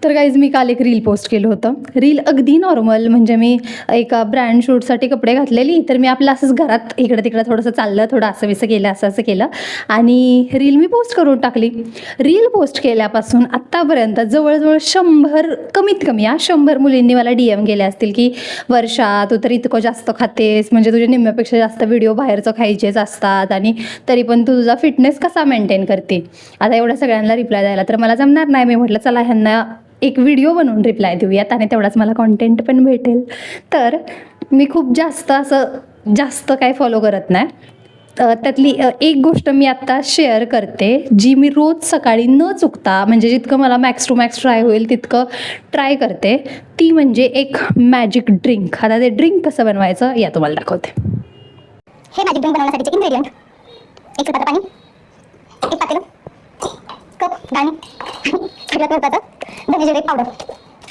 तर गाईज मी काल एक रील पोस्ट केलं होतं. रील अगदी नॉर्मल, म्हणजे मी एका ब्रँड शूटसाठी कपडे घातलेली, तर मी आपलं असंच घरात इकडं तिकडं थोडंसं चाललं, थोडं असं विसं केलं, असं असं केलं आणि रील मी पोस्ट करून टाकली. रील पोस्ट केल्यापासून आत्तापर्यंत जवळजवळ 100 कमीत कमी 100 मुलींनी मला DM केले असतील की वर्षा तू तर इतकं जास्त खातेस, म्हणजे तुझ्या निम्म्यापेक्षा जास्त व्हिडिओ बाहेरचं खायचेच असतात आणि तरी पण तू तुझा फिटनेस कसा मेंटेन करते. आता एवढ्या सगळ्यांना रिप्लाय द्यायला तर मला जमणार नाही. मी म्हटलं चला ह्यांना एक व्हिडिओ बनवून रिप्लाय देऊयात आणि तेवढाच मला कॉन्टेंट पण भेटेल. तर मी खूप जास्त काय फॉलो करत नाही. त्यातली एक गोष्ट मी आत्ता शेअर करते, जी मी रोज सकाळी न चुकता, म्हणजे जितकं मला मॅक्स टू मॅक्स ट्राय होईल तितकं ट्राय करते. ती म्हणजे एक मॅजिक ड्रिंक. आता ते ड्रिंक कसं बनवायचं या तुम्हाला दाखवते. हे मॅजिक ड्रिंक बनवण्यासाठीचे इन्ग्रेडियंट: 1 लिटर पाणी, 1 पातेलं, कप गाणी, सगळ्यात महत्त्वाचं धने जिरे पावडर.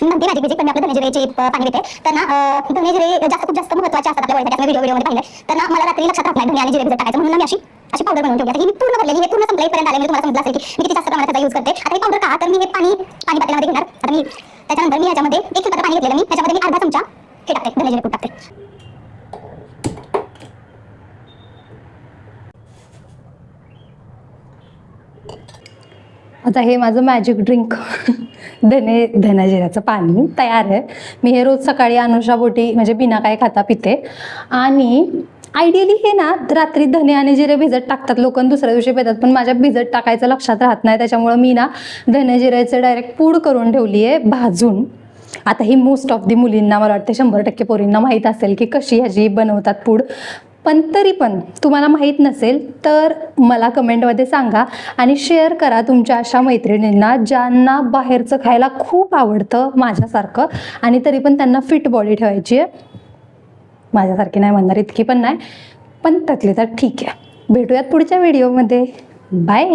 म्हणते मॅजिक बेजिक, पण मी आपलं धने जिरेचे पाणी देते. तर ना धने जिरे खूप जास्त महत्त्वाचे असतात आपल्या बॉडीसाठी. व्हिडिओमध्ये पाहिले तर ना मला रात्री लक्षात राहत नाही धने आणि जिरे भिजत टाकायचं, म्हणून मी अशी पावडर बनवून ठेवली. आता ही मी पूर्ण भरलेली, हे पूर्ण संपल्यापर्यंत आले. मी तुम्हाला समजलं असेल की मी किती जास्त प्रमाणात त्याचा यूज करते. आता ही पावडर का, तर मी हे पाणी पातेल्यामध्ये घेणार. आता मी त्याच्यानंतर मी ह्याच्यामध्ये 1 लिटर पाणी घेतलेलं, मी त्याच्यामध्ये मी अर्धा चमचा हे टाकते, धने जिरे पूड टाकते. आता हे माझं मॅजिक ड्रिंक धनाजिऱ्याचं पाणी तयार आहे. मी हे रोज सकाळी अनुषापोटी म्हणजे बिना काय खाता पिते. आणि आयडियली हे ना रात्री धने आणि जिरे भिजत टाकतात लोक, दुसऱ्या दिवशी पितात, पण माझ्या भिजत टाकायचं लक्षात राहत नाही. त्याच्यामुळं मी ना धने जिऱ्याचं डायरेक्ट पूड करून ठेवली आहे भाजून. आता ही मोस्ट ऑफ दी मुलींना, मला वाटते 100% पोरींना माहीत असेल की कशी ह्याची बनवतात पूड. पण तरी पण तुम्हाला माहीत नसेल तर मला कमेंटमध्ये सांगा आणि शेअर करा तुमच्या अशा मैत्रिणींना ज्यांना बाहेरचं खायला खूप आवडतं माझ्यासारखं, आणि तरी पण त्यांना फिट बॉडी ठेवायची आहे. माझ्यासारखी नाही म्हणणार, इतकी पण नाही, पण त्यातली तर ठीक आहे. भेटूयात पुढच्या व्हिडिओमध्ये. बाय.